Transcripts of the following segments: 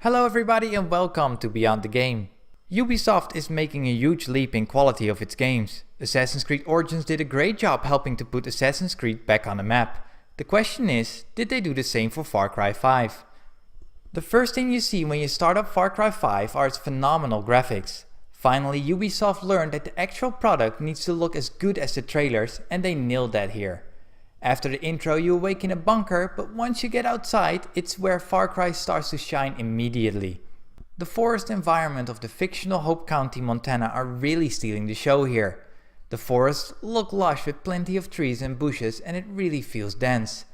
Hello everybody and welcome to Beyond the Game. Ubisoft is making a huge leap in quality of its games. Assassin's Creed Origins did a great job helping to put Assassin's Creed back on the map. The question is, did they do the same for Far Cry 5? The first thing you see when you start up Far Cry 5 are its phenomenal graphics. Finally, Ubisoft learned that the actual product needs to look as good as the trailers, and they nailed that here. After the intro you awake in a bunker, but once you get outside, it's where Far Cry starts to shine immediately. The forest environment of the fictional Hope County, Montana are really stealing the show here. The forests look lush with plenty of trees and bushes, and it really feels dense.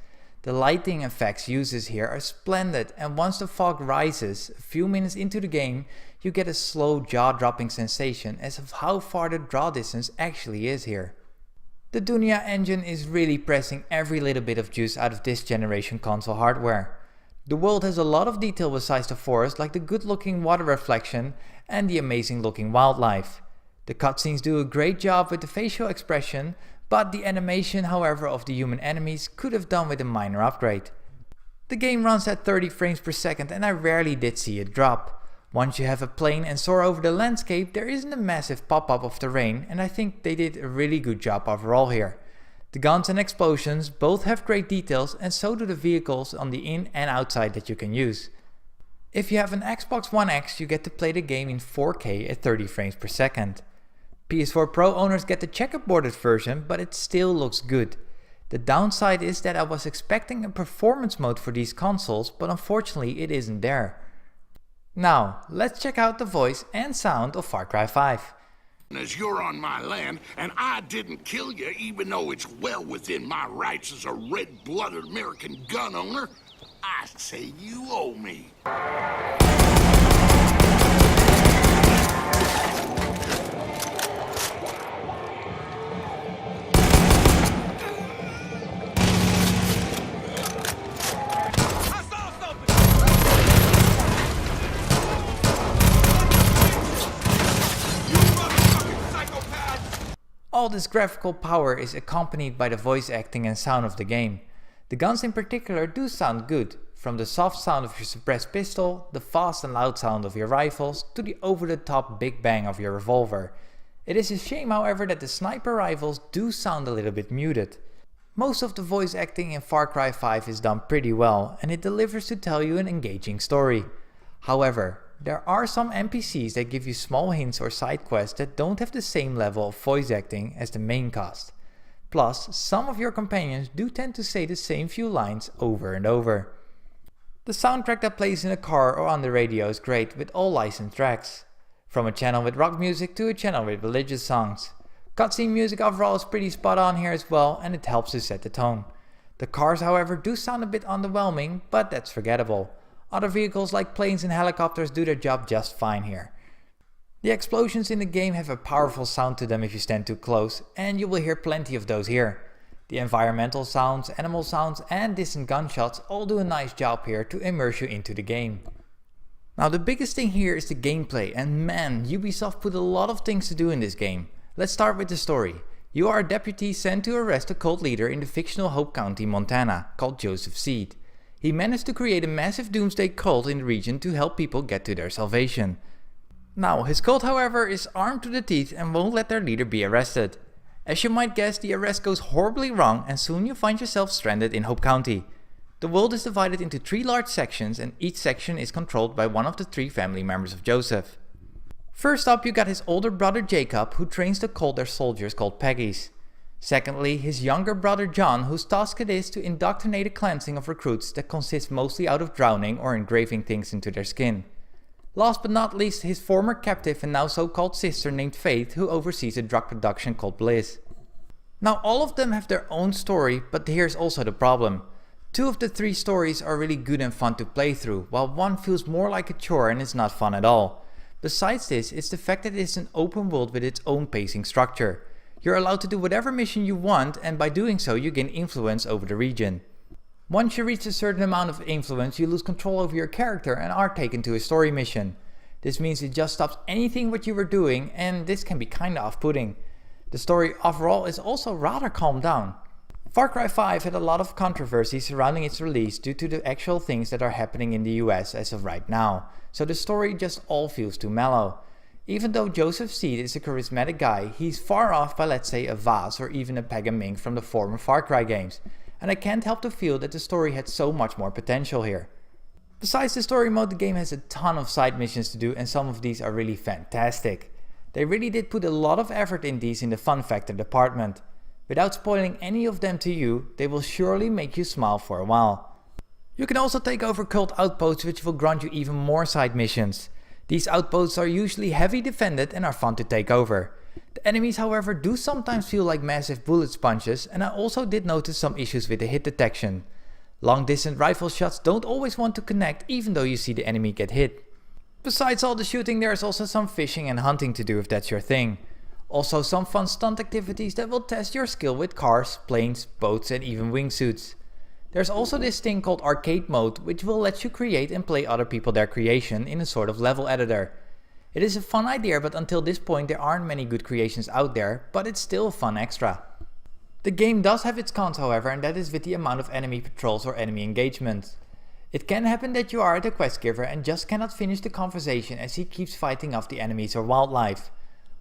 The lighting effects used here are splendid, and once the fog rises, a few minutes into the game, you get a slow jaw-dropping sensation as of how far the draw distance actually is here. The Dunia engine is really pressing every little bit of juice out of this generation console hardware. The world has a lot of detail besides the forest, like the good looking water reflection and the amazing looking wildlife. The cutscenes do a great job with the facial expression, but the animation however of the human enemies could have done with a minor upgrade. The game runs at 30 frames per second and I rarely did see it drop. Once you have a plane and soar over the landscape, there isn't a massive pop-up of terrain, and I think they did a really good job overall here. The guns and explosions both have great details, and so do the vehicles on the in and outside that you can use. If you have an Xbox One X, you get to play the game in 4K at 30 frames per second. PS4 Pro owners get the checkerboarded version, but it still looks good. The downside is that I was expecting a performance mode for these consoles, but unfortunately it isn't there. Now, let's check out the voice and sound of Far Cry 5. As you're on my land, and I didn't kill you even though it's well within my rights as a red-blooded American gun owner, I say you owe me. All this graphical power is accompanied by the voice acting and sound of the game. The guns in particular do sound good, from the soft sound of your suppressed pistol, the fast and loud sound of your rifles, to the over-the-top big bang of your revolver. It is a shame however that the sniper rifles do sound a little bit muted. Most of the voice acting in Far Cry 5 is done pretty well, and it delivers to tell you an engaging story. However, there are some NPCs that give you small hints or side quests that don't have the same level of voice acting as the main cast. Plus, some of your companions do tend to say the same few lines over and over. The soundtrack that plays in a car or on the radio is great with all licensed tracks. From a channel with rock music to a channel with religious songs. Cutscene music overall is pretty spot on here as well, and it helps to set the tone. The cars however do sound a bit underwhelming, but that's forgettable. Other vehicles like planes and helicopters do their job just fine here. The explosions in the game have a powerful sound to them if you stand too close, and you will hear plenty of those here. The environmental sounds, animal sounds and distant gunshots all do a nice job here to immerse you into the game. Now the biggest thing here is the gameplay, and man, Ubisoft put a lot of things to do in this game. Let's start with the story. You are a deputy sent to arrest a cult leader in the fictional Hope County, Montana, called Joseph Seed. He managed to create a massive doomsday cult in the region to help people get to their salvation. Now, his cult however is armed to the teeth and won't let their leader be arrested. As you might guess, the arrest goes horribly wrong and soon you find yourself stranded in Hope County. The world is divided into 3 large sections and each section is controlled by one of the 3 family members of Joseph. First up you got his older brother Jacob, who trains the cult their soldiers called Peggies. Secondly, his younger brother John, whose task it is to indoctrinate a cleansing of recruits that consists mostly out of drowning or engraving things into their skin. Last but not least, his former captive and now so-called sister named Faith, who oversees a drug production called Bliss. Now all of them have their own story, but here's also the problem. 2 of the 3 stories are really good and fun to play through, while one feels more like a chore and is not fun at all. Besides this, it's the fact that it's an open world with its own pacing structure. You're allowed to do whatever mission you want, and by doing so you gain influence over the region. Once you reach a certain amount of influence, you lose control over your character and are taken to a story mission. This means it just stops anything what you were doing, and this can be kinda off-putting. The story overall is also rather calmed down. Far Cry 5 had a lot of controversy surrounding its release due to the actual things that are happening in the US as of right now, so the story just all feels too mellow. Even though Joseph Seed is a charismatic guy, he's far off by let's say a Vaz or even a Pega Mink from the former Far Cry games, and I can't help to feel that the story had so much more potential here. Besides the story mode, the game has a ton of side missions to do and some of these are really fantastic. They really did put a lot of effort in these in the fun factor department. Without spoiling any of them to you, they will surely make you smile for a while. You can also take over cult outposts which will grant you even more side missions. These outposts are usually heavy defended and are fun to take over. The enemies however do sometimes feel like massive bullet sponges, and I also did notice some issues with the hit detection. Long distance rifle shots don't always want to connect even though you see the enemy get hit. Besides all the shooting, there is also some fishing and hunting to do if that's your thing. Also some fun stunt activities that will test your skill with cars, planes, boats and even wingsuits. There's also this thing called arcade mode which will let you create and play other people their creation in a sort of level editor. It is a fun idea, but until this point there aren't many good creations out there, but it's still a fun extra. The game does have its cons however, and that is with the amount of enemy patrols or enemy engagement. It can happen that you are at a quest giver and just cannot finish the conversation as he keeps fighting off the enemies or wildlife.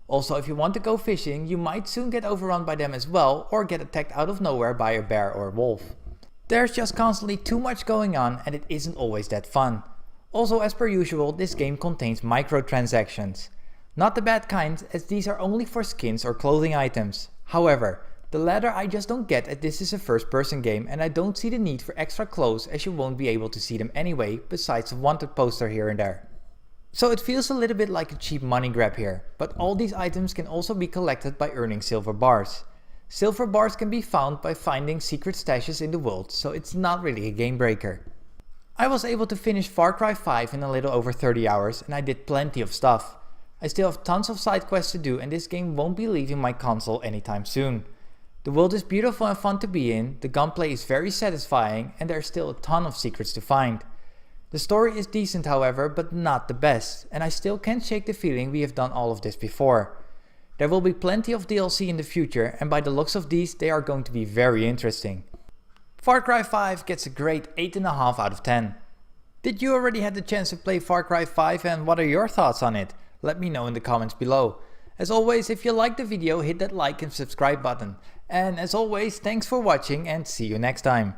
Also, if you want to go fishing, you might soon get overrun by them as well or get attacked out of nowhere by a bear or a wolf. There's just constantly too much going on and it isn't always that fun. Also, as per usual, this game contains microtransactions. Not the bad kind, as these are only for skins or clothing items. However, the latter I just don't get, as this is a first person game and I don't see the need for extra clothes as you won't be able to see them anyway, besides a wanted poster here and there. So it feels a little bit like a cheap money grab here, but all these items can also be collected by earning silver bars. Silver bars can be found by finding secret stashes in the world, so it's not really a game breaker. I was able to finish Far Cry 5 in a little over 30 hours and I did plenty of stuff. I still have tons of side quests to do and this game won't be leaving my console anytime soon. The world is beautiful and fun to be in, the gunplay is very satisfying and there's still a ton of secrets to find. The story is decent however, but not the best, and I still can't shake the feeling we have done all of this before. There will be plenty of DLC in the future, and by the looks of these they are going to be very interesting. Far Cry 5 gets a great 8.5 out of 10. Did you already have the chance to play Far Cry 5 and what are your thoughts on it? Let me know in the comments below. As always, if you liked the video, hit that like and subscribe button. And as always, thanks for watching and see you next time.